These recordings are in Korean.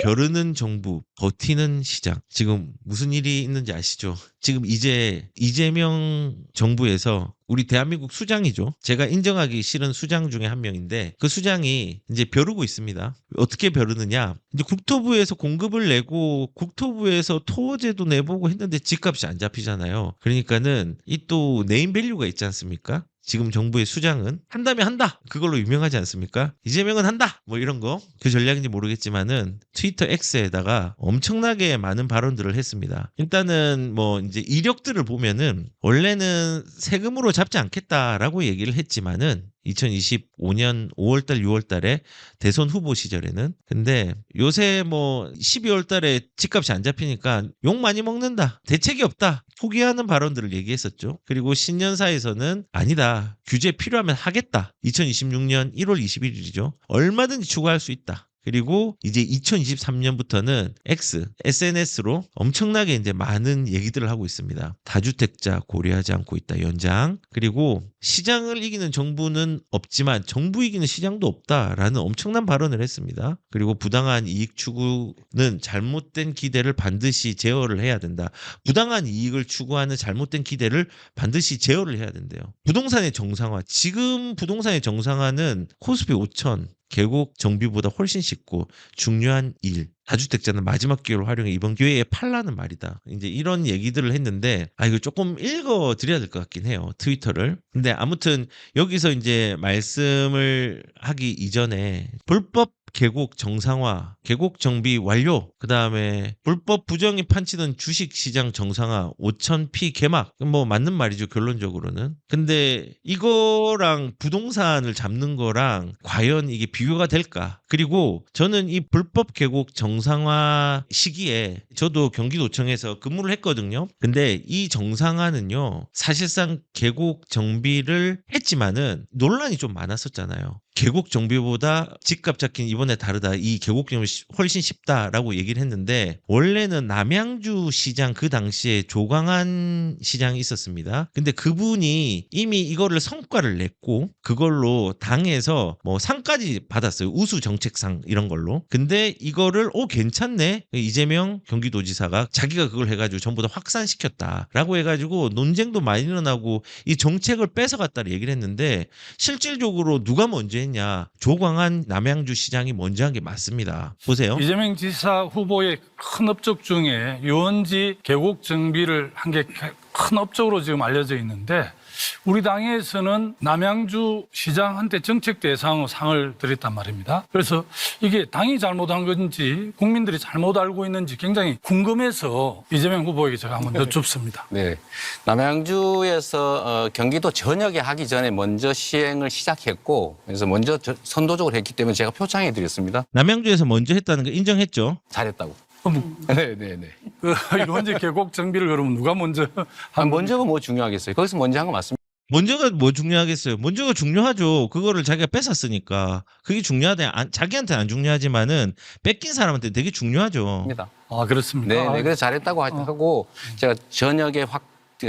벼르는 정부, 버티는 시장. 지금 무슨 일이 있는지 아시죠? 지금 이제 이재명 정부에서 우리 대한민국 수장이죠. 제가 인정하기 싫은 수장 중에 한 명인데 그 수장이 이제 벼르고 있습니다. 어떻게 벼르느냐? 이제 국토부에서 공급을 내고 국토부에서 토어제도 내보고 했는데 집값이 안 잡히잖아요. 그러니까는 이 또 네임밸류가 있지 않습니까? 지금 정부의 수장은 한다면 한다. 그걸로 유명하지 않습니까? 이재명은 한다. 뭐 이런 거. 그 전략인지 모르겠지만은 트위터 X에다가 엄청나게 많은 발언들을 했습니다. 일단은 뭐 이제 이력들을 보면은 원래는 세금으로 잡지 않겠다라고 얘기를 했지만은 2025년 5월달, 6월달에 대선 후보 시절에는 근데 요새 뭐 12월달에 집값이 안 잡히니까 욕 많이 먹는다. 대책이 없다. 포기하는 발언들을 얘기했었죠. 그리고 신년사에서는 아니다. 규제 필요하면 하겠다. 2026년 1월 21일이죠. 얼마든지 추가할 수 있다. 그리고 이제 2023년부터는 SNS로 엄청나게 이제 많은 얘기들을 하고 있습니다. 다주택자 고려하지 않고 있다. 연장. 그리고 시장을 이기는 정부는 없지만 정부 이기는 시장도 없다라는 엄청난 발언을 했습니다. 그리고 부당한 이익 추구는 잘못된 기대를 반드시 제어를 해야 된다. 부당한 이익을 추구하는 잘못된 기대를 반드시 제어를 해야 된대요. 부동산의 정상화. 지금 부동산의 정상화는 코스피 5천 계곡 정비보다 훨씬 쉽고 중요한 일. 다주택자는 마지막 기회로 활용해 이번 기회에 팔라는 말이다. 이제 이런 얘기들을 했는데 이거 조금 읽어 드려야 될 것 같긴 해요. 트위터를. 근데 아무튼 여기서 이제 말씀을 하기 이전에 불법 계곡 정상화, 계곡 정비 완료, 그 다음에 불법 부정이 판치던 주식시장 정상화, 5,000피 개막. 뭐 맞는 말이죠, 결론적으로는. 근데 이거랑 부동산을 잡는 거랑 과연 이게 비교가 될까? 그리고 저는 이 불법 계곡 정상화 시기에 저도 경기도청에서 근무를 했거든요. 근데 이 정상화는요, 사실상 계곡 정비를 했지만은 논란이 좀 많았었잖아요. 계곡 정비보다 집값 잡긴 이번에 다르다. 이 계곡 정비 훨씬 쉽다라고 얘기를 했는데 원래는 남양주 시장 그 당시에 조광한 시장이 있었습니다. 근데 그분이 이미 이거를 성과를 냈고 그걸로 당에서 뭐 상까지 받았어요. 우수 정책상 이런 걸로. 근데 이거를 괜찮네. 이재명 경기도지사가 자기가 그걸 해가지고 전부 다 확산시켰다라고 해가지고 논쟁도 많이 일어나고 이 정책을 뺏어갔다를 얘기를 했는데 실질적으로 누가 먼저 했냐? 조광한 남양주 시장이 먼저 한 게 맞습니다. 보세요. 이재명 지사 후보의 큰 업적 중에 유원지 계곡 정비를 한 게 큰 업적으로 지금 알려져 있는데 우리 당에서는 남양주 시장한테 정책 대상으로 상을 드렸단 말입니다. 그래서 이게 당이 잘못한 건지 국민들이 잘못 알고 있는지 굉장히 궁금해서 이재명 후보에게 제가 한번 여쭙습니다. 네, 남양주에서 경기도 전역에 하기 전에 먼저 시행을 시작했고 그래서 먼저 선도적으로 했기 때문에 제가 표창해 드렸습니다. 남양주에서 먼저 했다는 거 인정했죠? 잘했다고. 네. 네. 그 유원지 계곡 정비를 그러면 누가 먼저 한 먼저가 뭐 중요하겠어요? 거기서 먼저 한 거 맞습니다. 먼저가 뭐 중요하겠어요? 먼저가 중요하죠. 그거를 자기가 뺏었으니까. 그게 중요하다. 자기한테 안 중요하지만은 뺏긴 사람한테 되게 중요하죠. 아, 그렇습니까? 네. 그래서 잘했다고 하고 제가 전역에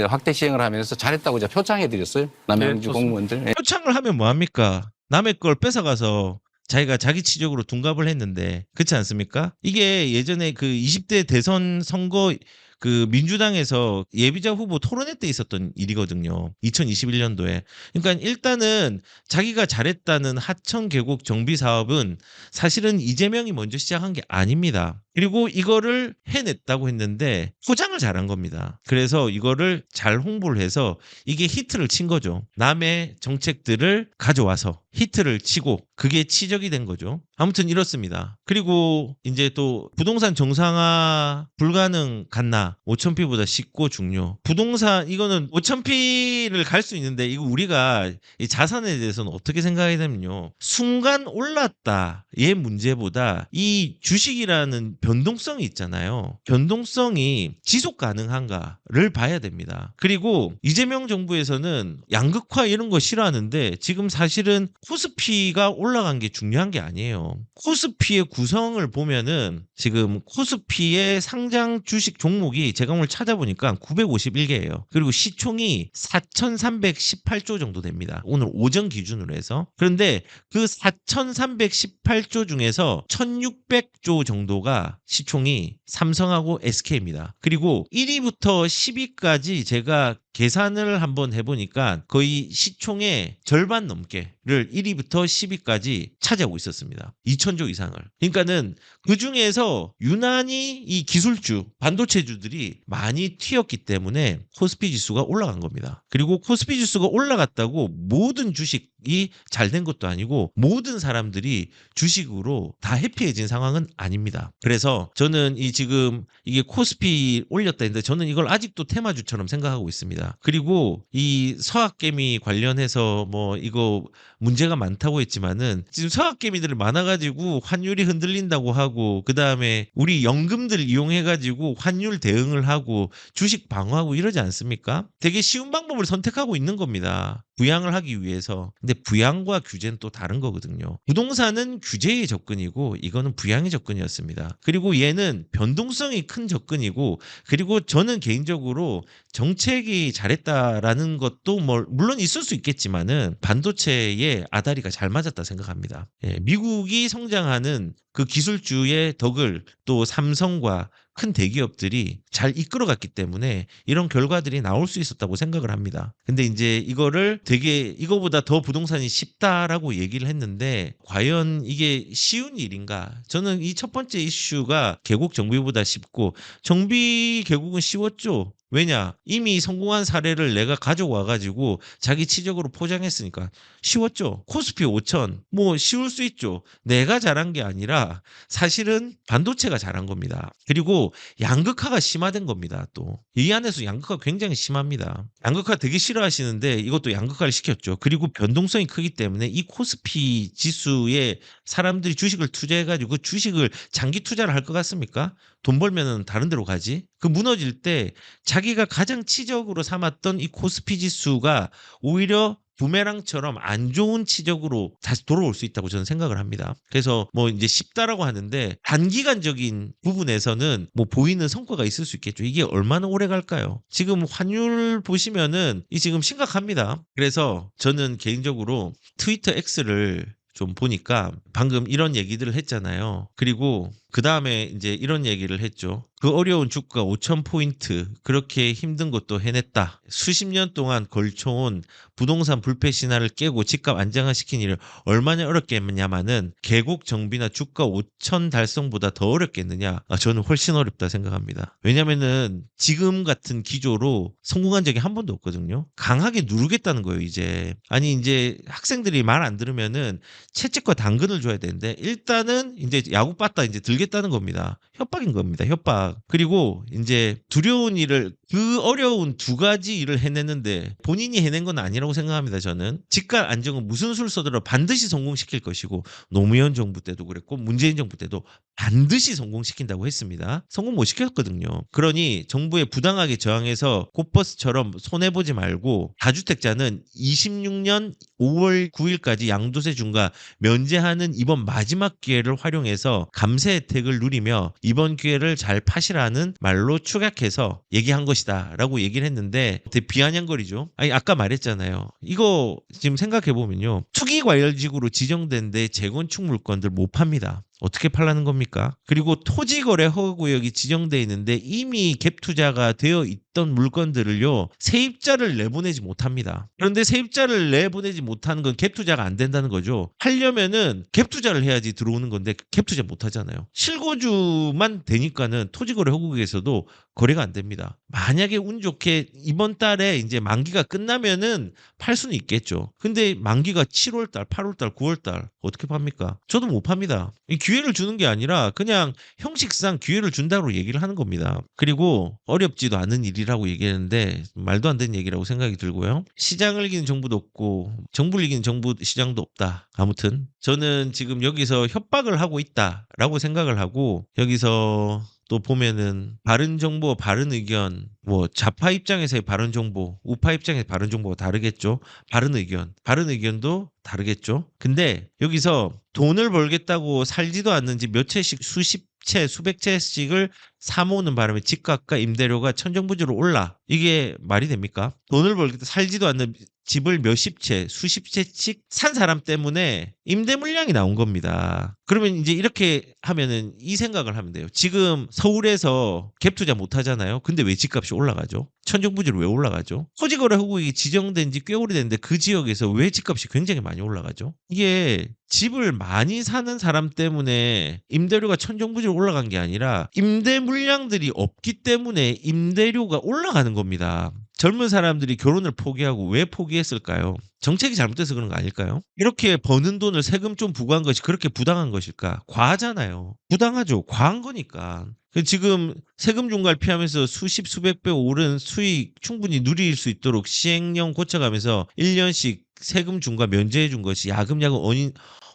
확대 시행을 하면서 잘했다고 제가 표창해 드렸어요. 남양주 네, 공무원들. 네. 표창을 하면 뭐합니까? 남의 걸 뺏어가서 자기가 자기 치적으로 둔갑을 했는데 그렇지 않습니까? 이게 예전에 그 20대 대선 선거 그 민주당에서 예비자 후보 토론회 때 있었던 일이거든요. 2021년도에. 그러니까 일단은 자기가 잘했다는 하천 계곡 정비 사업은 사실은 이재명이 먼저 시작한 게 아닙니다. 그리고 이거를 해냈다고 했는데 포장을 잘한 겁니다. 그래서 이거를 잘 홍보를 해서 이게 히트를 친 거죠. 남의 정책들을 가져와서 히트를 치고 그게 치적이 된 거죠. 아무튼 이렇습니다. 그리고 이제 또 부동산 정상화 불가능 갔나? 5,000피보다 쉽고 중요. 부동산 이거는 5,000피를 갈 수 있는데 이거 우리가 이 자산에 대해서는 어떻게 생각해야 되면요. 순간 올랐다. 얘 문제보다 이 주식이라는 변동성이 있잖아요. 변동성이 지속 가능한가를 봐야 됩니다. 그리고 이재명 정부에서는 양극화 이런 거 싫어하는데 지금 사실은 코스피가 올라간 게 중요한 게 아니에요. 코스피의 구성을 보면은 지금 코스피의 상장 주식 종목이 제가 오늘 찾아보니까 951개예요. 그리고 시총이 4,318조 정도 됩니다. 오늘 오전 기준으로 해서. 그런데 그 4,318조 중에서 1,600조 정도가 시총이 삼성하고 SK입니다. 그리고 1위부터 10위까지 제가 계산을 한번 해보니까 거의 시총의 절반 넘게를 1위부터 10위까지 차지하고 있었습니다. 2,000조 이상을. 그러니까는 그 중에서 유난히 이 기술주, 반도체주들이 많이 튀었기 때문에 코스피 지수가 올라간 겁니다. 그리고 코스피 지수가 올라갔다고 모든 주식이 잘 된 것도 아니고 모든 사람들이 주식으로 다 해피해진 상황은 아닙니다. 그래서 저는 이 지금 이게 코스피 올렸다 했는데 저는 이걸 아직도 테마주처럼 생각하고 있습니다. 그리고 이 서학개미 관련해서 뭐 이거 문제가 많다고 했지만은 지금 서학개미들이 많아가지고 환율이 흔들린다고 하고 그 다음에 우리 연금들 이용해가지고 환율 대응을 하고 주식 방어하고 이러지 않습니까? 되게 쉬운 방법을 선택하고 있는 겁니다. 부양을 하기 위해서. 근데 부양과 규제는 또 다른 거거든요. 부동산은 규제의 접근이고 이거는 부양의 접근이었습니다. 그리고 얘는 변동성이 큰 접근이고 그리고 저는 개인적으로 정책이 잘했다라는 것도 물론 있을 수 있겠지만은 반도체의 아다리가 잘 맞았다 생각합니다. 예, 미국이 성장하는 그 기술주의 덕을 또 삼성과 큰 대기업들이 잘 이끌어갔기 때문에 이런 결과들이 나올 수 있었다고 생각을 합니다. 근데 이제 이거를 되게 이거보다 더 부동산이 쉽다라고 얘기를 했는데 과연 이게 쉬운 일인가? 저는 이 첫 번째 이슈가 개국 정비보다 쉽고 정비 개국은 쉬웠죠. 왜냐? 이미 성공한 사례를 내가 가져와가지고 자기 치적으로 포장했으니까 쉬웠죠. 코스피 5천 뭐 쉬울 수 있죠. 내가 잘한 게 아니라 사실은 반도체가 잘한 겁니다. 그리고 양극화가 심화된 겁니다. 또 이 안에서 양극화 굉장히 심합니다. 양극화 되게 싫어하시는데 이것도 양극화를 시켰죠. 그리고 변동성이 크기 때문에 이 코스피 지수에 사람들이 주식을 투자해가지고 그 주식을 장기 투자를 할 것 같습니까? 돈 벌면은 다른 데로 가지. 그 무너질 때 자기가 가장 치적으로 삼았던 이 코스피 지수가 오히려 부메랑처럼 안 좋은 치적으로 다시 돌아올 수 있다고 저는 생각을 합니다. 그래서 뭐 이제 쉽다라고 하는데 단기간적인 부분에서는 뭐 보이는 성과가 있을 수 있겠죠. 이게 얼마나 오래 갈까요? 지금 환율 보시면은 이 지금 심각합니다. 그래서 저는 개인적으로 트위터 X를 좀 보니까 방금 이런 얘기들을 했잖아요. 그리고 그 다음에 이제 이런 얘기를 했죠. 그 어려운 주가 5,000포인트 그렇게 힘든 것도 해냈다. 수십 년 동안 걸쳐온 부동산 불패 신화를 깨고 집값 안정화시킨 일을 얼마나 어렵겠냐마는 개국 정비나 주가 5,000 달성보다 더 어렵겠느냐. 저는 훨씬 어렵다 생각합니다. 왜냐면은 지금 같은 기조로 성공한 적이 한 번도 없거든요. 강하게 누르겠다는 거예요 이제. 아니 이제 학생들이 말 안 들으면은 채찍과 당근을 줘야 되는데 일단은 이제 야구 빠따 이제 들겠다는 겁니다. 협박인 겁니다. 협박. 그리고 이제 두려운 일을 그 어려운 두 가지 일을 해냈는데 본인이 해낸 건 아니라고 생각합니다. 저는 집값 안정은 무슨 수를 써더라 반드시 성공시킬 것이고 노무현 정부 때도 그랬고 문재인 정부 때도 반드시 성공시킨다고 했습니다. 성공 못 시켰거든요. 그러니 정부에 부당하게 저항해서 꽃버스처럼 손해보지 말고 다주택자는 26년 5월 9일까지 양도세 중과 면제하는 이번 마지막 기회를 활용해서 감세 혜택을 누리며 이번 기회를 잘 파시라는 말로 축약해서 얘기한 것이다 라고 얘기를 했는데 되게 비아냥거리죠. 아니 아까 말했잖아요. 이거 지금 생각해보면요. 투기과열지구로 지정된 데 재건축 물건들 못 팝니다. 어떻게 팔라는 겁니까? 그리고 토지거래 허가구역이 지정되어 있는데 이미 갭투자가 되어 있던 물건들을요. 세입자를 내보내지 못합니다. 그런데 세입자를 내보내지 못하는 건 갭투자가 안 된다는 거죠. 하려면은 갭투자를 해야지 들어오는 건데 갭투자 못하잖아요. 실거주만 되니까는 토지거래 허가구역에서도 거래가 안 됩니다. 만약에 운 좋게 이번 달에 이제 만기가 끝나면은 팔 수는 있겠죠. 근데 만기가 7월 달, 8월 달, 9월 달 어떻게 팝니까? 저도 못 팝니다. 이 기회를 주는 게 아니라 그냥 형식상 기회를 준다고 얘기를 하는 겁니다. 그리고 어렵지도 않은 일이라고 얘기했는데 말도 안 되는 얘기라고 생각이 들고요. 시장을 이기는 정부도 없고 정부를 이기는 정부 시장도 없다. 아무튼 저는 지금 여기서 협박을 하고 있다라고 생각을 하고 여기서 또 보면은 바른 정보, 바른 의견, 뭐 좌파 입장에서의 바른 정보, 우파 입장에서의 바른 정보가 다르겠죠. 바른 의견, 바른 의견도 다르겠죠. 근데 여기서 돈을 벌겠다고 살지도 않는지 몇 채씩 수십 채, 수백 채씩을 사모으는 바람에 집값과 임대료가 천정부지로 올라. 이게 말이 됩니까? 돈을 벌겠다 살지도 않는 집을 몇십 채, 수십 채씩 산 사람 때문에 임대 물량이 나온 겁니다. 그러면 이제 이렇게 하면은 이 생각을 하면 돼요. 지금 서울에서 갭 투자 못 하잖아요. 근데 왜 집값이 올라가죠? 천정부지로 왜 올라가죠? 토지거래 허구역이 지정된 지 꽤 오래됐는데 그 지역에서 왜 집값이 굉장히 많이 올라가죠? 이게 집을 많이 사는 사람 때문에 임대료가 천정부지로 올라간 게 아니라 임대 물량들이 없기 때문에 임대료가 올라가는 겁니다. 젊은 사람들이 결혼을 포기하고 왜 포기했을까요? 정책이 잘못돼서 그런 거 아닐까요? 이렇게 버는 돈을 세금 좀 부과한 것이 그렇게 부당한 것일까? 과하잖아요. 부당하죠. 과한 거니까. 지금 세금 중과를 피하면서 수십 수백 배 오른 수익 충분히 누릴 수 있도록 시행령 고쳐가면서 1년씩 세금 중과 면제해 준 것이 야금야금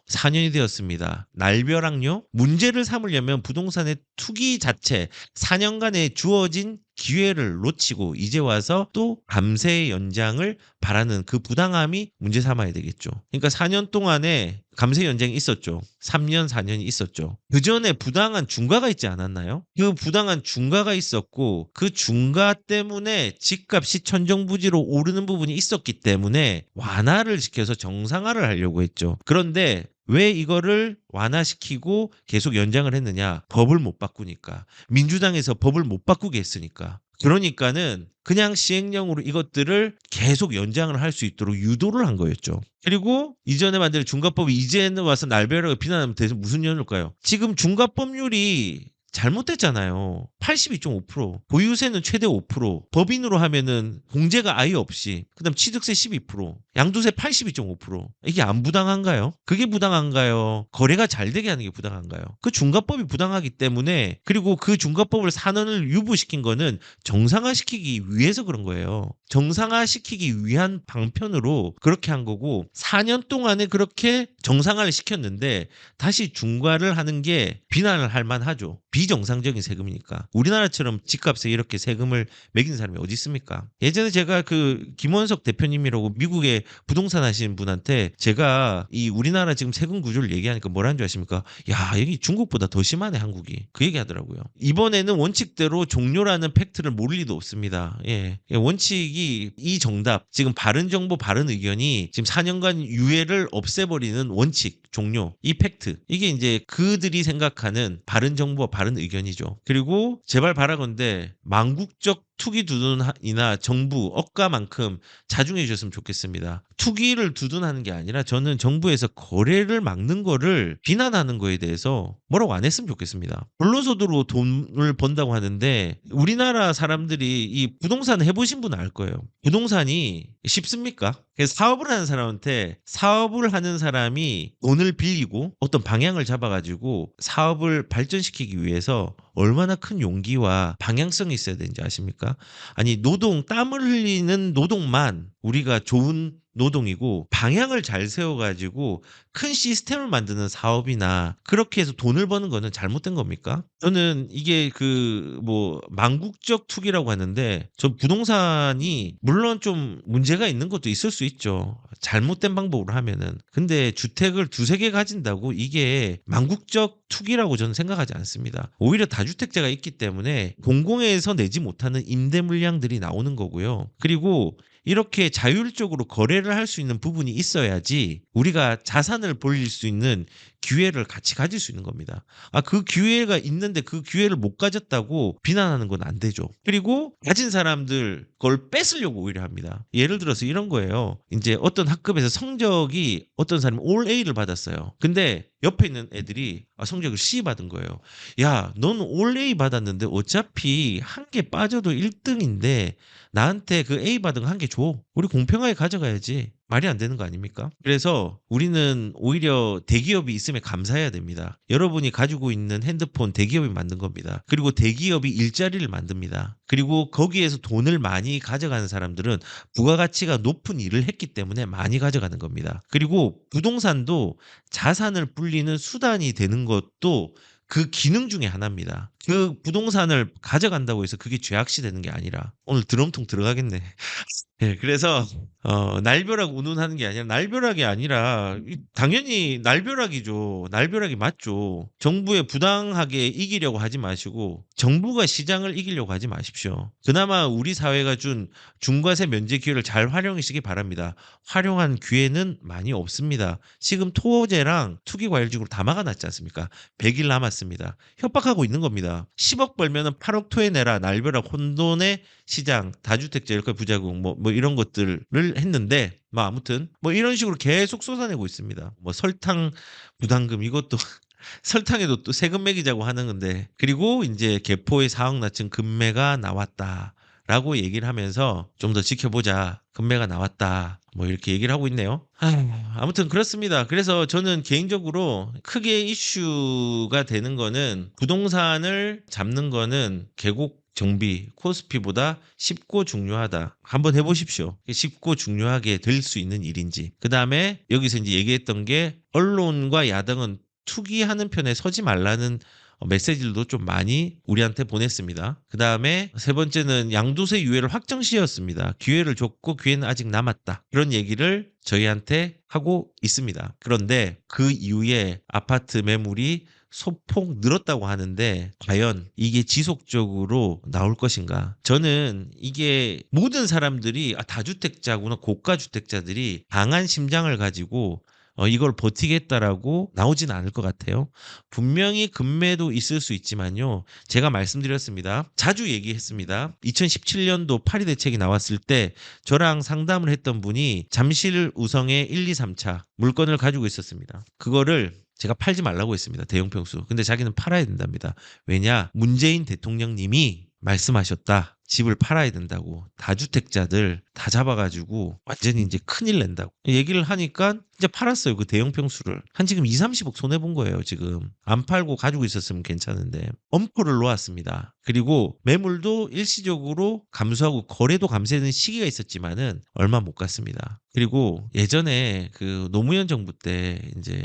4년이 되었습니다. 날벼락요? 문제를 삼으려면 부동산의 투기 자체 4년간의 주어진 기회를 놓치고 이제 와서 또 감세 연장을 바라는 그 부당함이 문제 삼아야 되겠죠. 그러니까 4년 동안에 감세 연장이 있었죠. 3년, 4년이 있었죠. 그 전에 부당한 중과가 있지 않았나요? 그 부당한 중과가 있었고 그 중과 때문에 집값이 천정부지로 오르는 부분이 있었기 때문에 완화를 시켜서 정상화를 하려고 했죠. 그런데 왜 이거를 완화시키고 계속 연장을 했느냐? 법을 못 바꾸니까. 민주당에서 법을 못 바꾸게 했으니까. 그러니까는 그냥 시행령으로 이것들을 계속 연장을 할 수 있도록 유도를 한 거였죠. 그리고 이전에 만든 중과법이 이제는 와서 날벼락을 비난하면 대체 무슨 이유일까요? 지금 중과법률이 잘못됐잖아요. 82.5%, 보유세는 최대 5%, 법인으로 하면은 공제가 아예 없이, 그다음 취득세 12%, 양도세 82.5%. 이게 안 부당한가요? 그게 부당한가요? 거래가 잘 되게 하는 게 부당한가요? 그 중과법이 부당하기 때문에, 그리고 그 중과법을 4년을 유보시킨 거는 정상화시키기 위해서 그런 거예요. 정상화시키기 위한 방편으로 그렇게 한 거고 4년 동안에 그렇게 정상화를 시켰는데 다시 중과를 하는 게 비난을 할 만하죠. 비정상적인 세금이니까. 우리나라처럼 집값에 이렇게 세금을 매기는 사람이 어디 있습니까? 예전에 제가 그 김원석 대표님이라고 미국에 부동산 하시는 분한테 제가 이 우리나라 지금 세금 구조를 얘기하니까 뭐라는 줄 아십니까? 야, 여기 중국보다 더 심하네, 한국이. 그 얘기 하더라고요. 이번에는 원칙대로 종료라는 팩트를 모를 리도 없습니다. 예. 원칙이 이 정답, 지금 바른 정보, 바른 의견이 지금 4년간 유예를 없애버리는 원칙, 종료, 이 팩트. 이게 이제 그들이 생각하는 바른 정보, 바른 의견이죠. 그리고 제발 바라건대 망국적 투기 두둔이나 정부 억가만큼 자중해 주셨으면 좋겠습니다. 투기를 두둔하는 게 아니라 저는 정부에서 거래를 막는 거를 비난하는 거에 대해서 뭐라고 안 했으면 좋겠습니다. 불로소득으로 돈을 번다고 하는데 우리나라 사람들이 이 부동산 해보신 분은 알 거예요. 부동산이 쉽습니까? 그래서 사업을 하는 사람한테 사업을 하는 사람이 돈을 빌리고 어떤 방향을 잡아가지고 사업을 발전시키기 위해서 얼마나 큰 용기와 방향성이 있어야 되는지 아십니까? 아니 땀을 흘리는 노동만 우리가 좋은 노동이고 방향을 잘 세워가지고 큰 시스템을 만드는 사업이나 그렇게 해서 돈을 버는 거는 잘못된 겁니까? 저는 이게 망국적 투기라고 하는데 저 부동산이 물론 좀 문제가 있는 것도 있을 수 있죠. 잘못된 방법으로 하면은. 근데 주택을 두세 개 가진다고 이게 망국적 투기라고 저는 생각하지 않습니다. 오히려 다주택자가 있기 때문에 공공에서 내지 못하는 임대 물량들이 나오는 거고요. 그리고 이렇게 자율적으로 거래를 할 수 있는 부분이 있어야지 우리가 자산을 벌릴 수 있는 기회를 같이 가질 수 있는 겁니다. 그 기회가 있는데 그 기회를 못 가졌다고 비난하는 건 안 되죠. 그리고 가진 사람들 그걸 뺏으려고 오히려 합니다. 예를 들어서 이런 거예요. 이제 어떤 학급에서 성적이 어떤 사람이 올 A를 받았어요. 근데 옆에 있는 애들이 성적을 C 받은 거예요. 야, 넌 올 A 받았는데 어차피 한 개 빠져도 1등인데 나한테 그 A 받은 거 한 개 줘. 우리 공평하게 가져가야지. 말이 안 되는 거 아닙니까? 그래서 우리는 오히려 대기업이 있음에 감사해야 됩니다. 여러분이 가지고 있는 핸드폰 대기업이 만든 겁니다. 그리고 대기업이 일자리를 만듭니다. 그리고 거기에서 돈을 많이 가져가는 사람들은 부가가치가 높은 일을 했기 때문에 많이 가져가는 겁니다. 그리고 부동산도 자산을 불리는 수단이 되는 것도 그 기능 중에 하나입니다. 그 부동산을 가져간다고 해서 그게 죄악시 되는 게 아니라 오늘 드럼통 들어가겠네. 예, 그래서 날벼락 운운하는 게 아니라 날벼락이 아니라 당연히 날벼락이죠. 날벼락이 맞죠. 정부에 부당하게 이기려고 하지 마시고 정부가 시장을 이기려고 하지 마십시오. 그나마 우리 사회가 준 중과세 면제 기회를 잘 활용하시기 바랍니다. 활용한 기회는 많이 없습니다. 지금 토제랑 투기과열직으로 다 막아놨지 않습니까? 100일 남았습니다. 협박하고 있는 겁니다. 10억 벌면은 8억 토해내라. 날벼락 혼돈의 시장, 다주택자 일가 부자금 뭐 이런 것들을 했는데 아무튼 이런 식으로 계속 쏟아내고 있습니다. 설탕 부담금 이것도 설탕에도 또 세금 매기자고 하는 건데 그리고 이제 개포의 4억 낮춘 금매가 나왔다라고 얘기를 하면서 좀 더 지켜보자. 금매가 나왔다. 이렇게 얘기를 하고 있네요. 아무튼 그렇습니다. 그래서 저는 개인적으로 크게 이슈가 되는 거는 부동산을 잡는 거는 계곡 정비, 코스피보다 쉽고 중요하다. 한번 해보십시오. 쉽고 중요하게 될 수 있는 일인지. 그 다음에 여기서 이제 얘기했던 게 언론과 야당은 투기하는 편에 서지 말라는 메시지들도 좀 많이 우리한테 보냈습니다. 그 다음에 세 번째는 양도세 유예를 확정시켰습니다. 기회를 줬고 기회는 아직 남았다. 그런 얘기를 저희한테 하고 있습니다. 그런데 그 이후에 아파트 매물이 소폭 늘었다고 하는데 과연 이게 지속적으로 나올 것인가? 저는 이게 모든 사람들이 다주택자구나 고가주택자들이 강한 심장을 가지고 이걸 버티겠다라고 나오진 않을 것 같아요. 분명히 금매도 있을 수 있지만요. 제가 말씀드렸습니다. 자주 얘기했습니다. 2017년도 파리 대책이 나왔을 때 저랑 상담을 했던 분이 잠실 우성의 1, 2, 3차 물건을 가지고 있었습니다. 그거를 제가 팔지 말라고 했습니다. 대형 평수. 근데 자기는 팔아야 된답니다. 왜냐? 문재인 대통령님이 말씀하셨다. 집을 팔아야 된다고. 다주택자들 다 잡아가지고 완전히 이제 큰일 낸다고. 얘기를 하니까 이제 팔았어요. 그 대형 평수를. 한 지금 2, 30억 손해본 거예요. 지금. 안 팔고 가지고 있었으면 괜찮은데. 엄포를 놓았습니다. 그리고 매물도 일시적으로 감소하고 거래도 감소하는 시기가 있었지만은 얼마 못 갔습니다. 그리고 예전에 그 노무현 정부 때 이제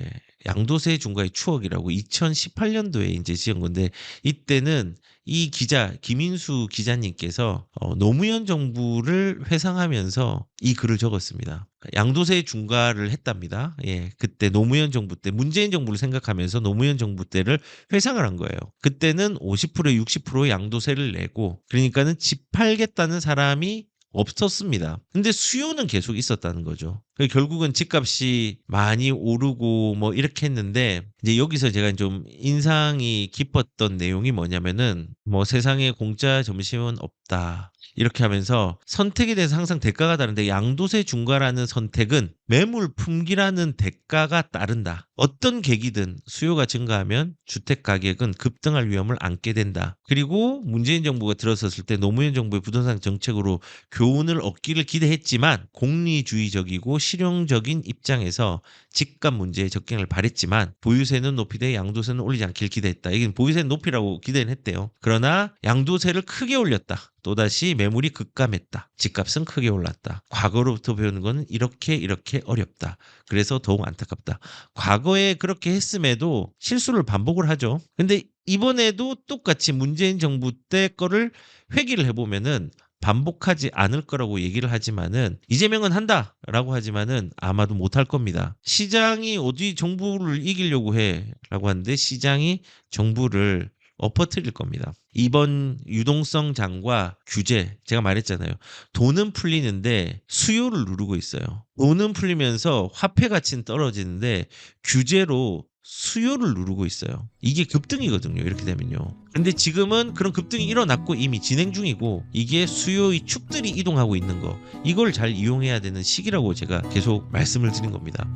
양도세 중과의 추억이라고 2018년도에 이제 지은 건데 이때는 이 기자 김인수 기자님께서 노무현 정부를 회상하면서 이 글을 적었습니다. 양도세 중과를 했답니다. 예, 그때 노무현 정부 때 문재인 정부를 생각하면서 노무현 정부 때를 회상을 한 거예요. 그때는 50%에 60% 양도세를 내고 그러니까는 집 팔겠다는 사람이 없었습니다. 근데 수요는 계속 있었다는 거죠. 결국은 집값이 많이 오르고 이렇게 했는데 이제 여기서 제가 좀 인상이 깊었던 내용이 뭐냐면은 세상에 공짜 점심은 없다. 이렇게 하면서 선택에 대해서 항상 대가가 다른데 양도세 중과라는 선택은 매물 품기라는 대가가 따른다. 어떤 계기든 수요가 증가하면 주택 가격은 급등할 위험을 안게 된다. 그리고 문재인 정부가 들어섰을 때 노무현 정부의 부동산 정책으로 교훈을 얻기를 기대했지만 공리주의적이고 실용적인 입장에서 집값 문제에 적응을 바랬지만 보유세는 높이되 양도세는 올리지 않길 기대했다. 이게 보유세는 높이라고 기대는 했대요. 그러나 양도세를 크게 올렸다. 또다시 매물이 급감했다. 집값은 크게 올랐다. 과거로부터 배우는 건 이렇게 어렵다. 그래서 더욱 안타깝다. 과거에 그렇게 했음에도 실수를 반복을 하죠. 근데 이번에도 똑같이 문재인 정부 때 거를 회귀를 해보면은 반복하지 않을 거라고 얘기를 하지만은 이재명은 한다라고 하지만은 아마도 못할 겁니다. 시장이 어디 정부를 이기려고 해라고 하는데 시장이 정부를 엎어뜨릴 겁니다. 이번 유동성 장과 규제 제가 말했잖아요. 돈은 풀리는데 수요를 누르고 있어요. 돈은 풀리면서 화폐 가치는 떨어지는데 규제로 수요를 누르고 있어요. 이게 급등이거든요. 이렇게 되면요. 근데 지금은 그런 급등이 일어났고 이미 진행 중이고 이게 수요의 축들이 이동하고 있는 거 이걸 잘 이용해야 되는 시기라고 제가 계속 말씀을 드린 겁니다.